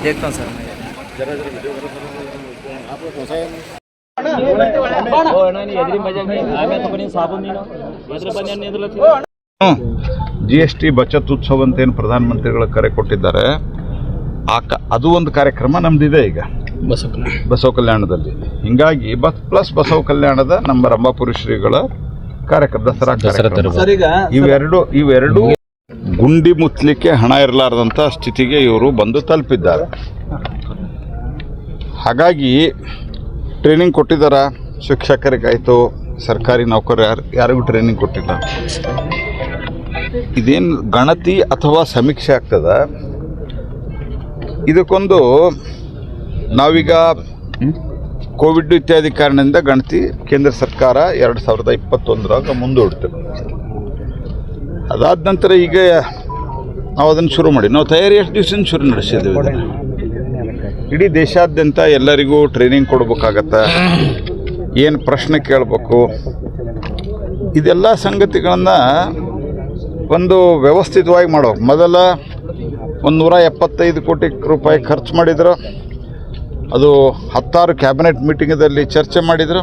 देखता हूँ sir GST ಬಚತ್ ಉತ್ಸವ ಅಂತ ಏನು ಪ್ರಧಾನಮಂತ್ರಿಗಳು ಕರೆ ಕೊಟ್ಟಿದ್ದಾರೆ. ಅದು ಒಂದು ಕಾರ್ಯಕ್ರಮ ನಮ್ದಿದೆ ಈಗ ಬಸವ ಕಲ್ಯಾಣದಲ್ಲಿ. ಹಿಂಗಾಗಿ ಪ್ಲಸ್ ಬಸವ ಕಲ್ಯಾಣದ ನಮ್ಮ ರಂಭಾಪುರಿ ಶ್ರೀಗಳ ಕಾರ್ಯಕ್ರಮ ದಸರಾ ಕಾರ್ಯಕ್ರಮ ಇವೆರಡು ಗುಂಡಿ ಮುಚ್ಚಲಿಕ್ಕೆ ಹಣ ಇರಲಾರದಂಥ ಸ್ಥಿತಿಗೆ ಇವರು ಬಂದು ತಲುಪಿದ್ದಾರೆ. ಹಾಗಾಗಿ ಟ್ರೈನಿಂಗ್ ಕೊಟ್ಟಿದ್ದಾರೆ. ಶಿಕ್ಷಕರಿಗಾಯಿತು, ಸರ್ಕಾರಿ ನೌಕರ ಯಾರಿಗೂ ಟ್ರೈನಿಂಗ್ ಕೊಟ್ಟಿಲ್ಲ. ಇದೇನು ಗಣತಿ ಅಥವಾ ಸಮೀಕ್ಷೆ ಆಗ್ತದ, ಇದಕ್ಕೊಂದು ನಾವೀಗ ಕೋವಿಡ್ ಇತ್ಯಾದಿ ಕಾರಣದಿಂದ ಗಣತಿ ಕೇಂದ್ರ ಸರ್ಕಾರ 2021 ಮುಂದೂಡ್ತು. ಅದಾದ ನಂತರ ಈಗ ನಾವು ಅದನ್ನು ಶುರು ಮಾಡಿ ನಾವು ತಯಾರಿ ಎಷ್ಟು ದಿವಸ ಶುರು ನಡೆಸಿದ್ದೀವಿ. ಇಡೀ ದೇಶಾದ್ಯಂತ ಎಲ್ಲರಿಗೂ ಟ್ರೈನಿಂಗ್ ಕೊಡ್ಬೇಕಾಗತ್ತೆ, ಏನು ಪ್ರಶ್ನೆ ಕೇಳಬೇಕು, ಇದೆಲ್ಲ ಸಂಗತಿಗಳನ್ನು ಒಂದು ವ್ಯವಸ್ಥಿತವಾಗಿ ಮಾಡಬೇಕು. ಮೊದಲ 175 ಕೋಟಿ ರೂಪಾಯಿ ಖರ್ಚು ಮಾಡಿದ್ರು. ಅದು 16 ಕ್ಯಾಬಿನೆಟ್ ಮೀಟಿಂಗದಲ್ಲಿ ಚರ್ಚೆ ಮಾಡಿದರು.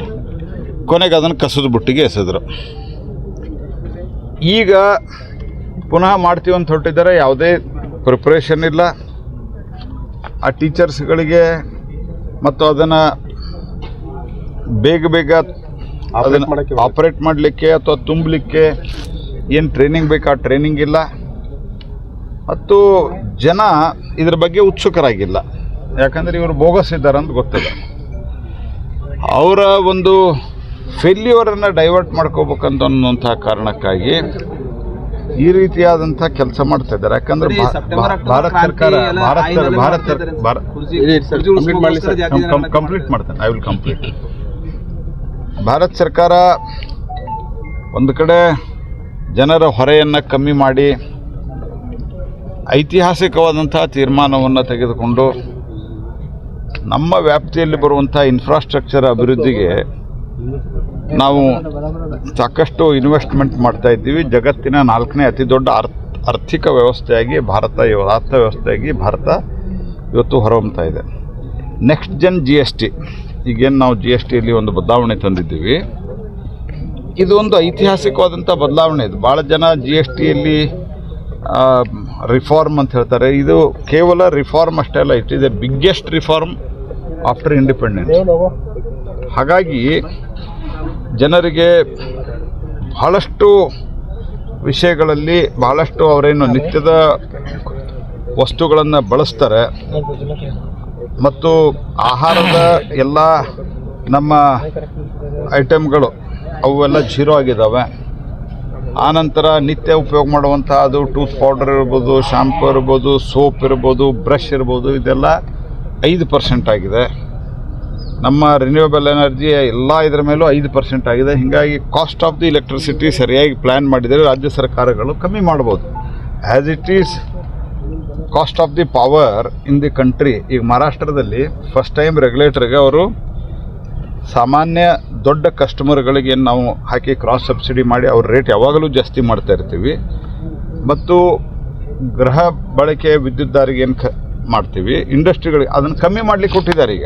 ಕೊನೆಗೆ ಅದನ್ನು ಕಸದ ಬುಟ್ಟಿಗೆ ಎಸೆದ್ರು. ಈಗ ಪುನಃ ಮಾಡ್ತೀವಿ ಅಂತ ಹೊರಟಿದ್ದಾರೆ. ಯಾವುದೇ ಪ್ರಿಪ್ರೇಷನ್ ಇಲ್ಲ ಆ ಟೀಚರ್ಸ್ಗಳಿಗೆ, ಮತ್ತು ಅದನ್ನು ಬೇಗ ಅದನ್ನು ಆಪ್ರೇಟ್ ಮಾಡಲಿಕ್ಕೆ ಅಥವಾ ತುಂಬಲಿಕ್ಕೆ ಏನು ಟ್ರೈನಿಂಗ್ ಬೇಕು ಆ ಟ್ರೈನಿಂಗ್ ಇಲ್ಲ. ಮತ್ತು ಜನ ಇದ್ರ ಬಗ್ಗೆ ಉತ್ಸುಕರಾಗಿಲ್ಲ. ಯಾಕಂದರೆ ಇವರು ಬೋಗಸ್ ಇದ್ದಾರೆ ಅಂತ ಗೊತ್ತಿದೆ. ಅವರ ಒಂದು ಫೇಲ್ಯೂರನ್ನು ಡೈವರ್ಟ್ ಮಾಡ್ಕೋಬೇಕಂತ ಅನ್ನುವಂಥ ಕಾರಣಕ್ಕಾಗಿ ಈ ರೀತಿಯಾದಂಥ ಕೆಲಸ ಮಾಡ್ತಾ ಇದ್ದಾರೆ. ಯಾಕಂದರೆ ಭಾರತ ಸರ್ಕಾರ ಕಂಪ್ಲೀಟ್ ಮಾಡ್ತೇನೆ, ಐ ವಿಲ್ ಕಂಪ್ಲೀಟ್. ಭಾರತ ಸರ್ಕಾರ ಒಂದು ಕಡೆ ಜನರ ಹೊರೆಯನ್ನು ಕಮ್ಮಿ ಮಾಡಿ ಐತಿಹಾಸಿಕವಾದಂಥ ತೀರ್ಮಾನವನ್ನು ತೆಗೆದುಕೊಂಡು ನಮ್ಮ ವ್ಯಾಪ್ತಿಯಲ್ಲಿ ಬರುವಂಥ ಇನ್ಫ್ರಾಸ್ಟ್ರಕ್ಚರ್ ಅಭಿವೃದ್ಧಿಗೆ ನಾವು ಸಾಕಷ್ಟು ಇನ್ವೆಸ್ಟ್ಮೆಂಟ್ ಮಾಡ್ತಾ ಇದ್ದೀವಿ. ಜಗತ್ತಿನ 4ನೇ ಅತಿ ದೊಡ್ಡ ಆರ್ಥಿಕ ವ್ಯವಸ್ಥೆಯಾಗಿ ಅರ್ಥವ್ಯವಸ್ಥೆಯಾಗಿ ಭಾರತ ಇವತ್ತು ಹೊರಹೊಮ್ತಾ ಇದೆ. ನೆಕ್ಸ್ಟ್ ಜನ್ GST, ಈಗೇನು ನಾವು GSTಯಲ್ಲಿ ಒಂದು ಬದಲಾವಣೆ ತಂದಿದ್ದೀವಿ, ಇದು ಒಂದು ಐತಿಹಾಸಿಕವಾದಂಥ ಬದಲಾವಣೆ. ಇದು ಭಾಳ ಜನ GSTಯಲ್ಲಿ ರಿಫಾರ್ಮ್ ಅಂತ ಹೇಳ್ತಾರೆ. ಇದು ಕೇವಲ ರಿಫಾರ್ಮ್ ಅಷ್ಟೇ ಅಲ್ಲ, it is A biggest reform after independence. ಹಾಗಾಗಿ ಜನರಿಗೆ ಬಹಳಷ್ಟು ವಿಷಯಗಳಲ್ಲಿ ಬಹಳಷ್ಟು ಅವರೇನು ನಿತ್ಯದ ವಸ್ತುಗಳನ್ನು ಬಳಸ್ತಾರೆ, ಮತ್ತು ಆಹಾರದ ಎಲ್ಲ ನಮ್ಮ ಐಟಮ್ಗಳು ಅವೆಲ್ಲ ಜೀರೋ ಆಗಿದ್ದಾವೆ. ಆನಂತರ ನಿತ್ಯ ಉಪಯೋಗ ಮಾಡುವಂಥ ಅದು ಟೂತ್ ಪೌಡರ್ ಇರ್ಬೋದು, ಶಾಂಪೂ ಇರ್ಬೋದು, ಸೋಪ್ ಇರ್ಬೋದು, ಬ್ರಷ್ ಇರ್ಬೋದು, ಇದೆಲ್ಲ 5% ಆಗಿದೆ. ನಮ್ಮ ರಿನ್ಯೂವಬಲ್ ಎನರ್ಜಿ ಎಲ್ಲ ಇದರ ಮೇಲೂ 5% ಆಗಿದೆ. ಹೀಗಾಗಿ ಕಾಸ್ಟ್ ಆಫ್ ದಿ ಎಲೆಕ್ಟ್ರಿಸಿಟಿ ಸರಿಯಾಗಿ ಪ್ಲ್ಯಾನ್ ಮಾಡಿದರೆ ರಾಜ್ಯ ಸರ್ಕಾರಗಳು ಕಮ್ಮಿ ಮಾಡ್ಬೋದು. As it is cost of the power in the country. ಈಗ ಮಹಾರಾಷ್ಟ್ರದಲ್ಲಿ ಫಸ್ಟ್ ಟೈಮ್ ರೆಗ್ಯುಲೇಟರ್ಗೆ ಅವರು ಸಾಮಾನ್ಯ ದೊಡ್ಡ ಕಸ್ಟಮರ್ಗಳಿಗೆ ನಾವು ಹಾಕಿ ಕ್ರಾಸ್ ಸಬ್ಸಿಡಿ ಮಾಡಿ ಅವ್ರ ರೇಟ್ ಯಾವಾಗಲೂ ಜಾಸ್ತಿ ಮಾಡ್ತಾ ಇರ್ತೀವಿ. ಮತ್ತು ಗೃಹ ಬಳಕೆ ವಿದ್ಯುತ್ ದಾರಿಗೆ ಏನು ಮಾಡ್ತೀವಿ, ಇಂಡಸ್ಟ್ರಿಗಳಿಗೆ ಅದನ್ನು ಕಮ್ಮಿ ಮಾಡಲಿಕ್ಕೆ ಕೊಟ್ಟಿದ್ದಾರೆ ಈಗ.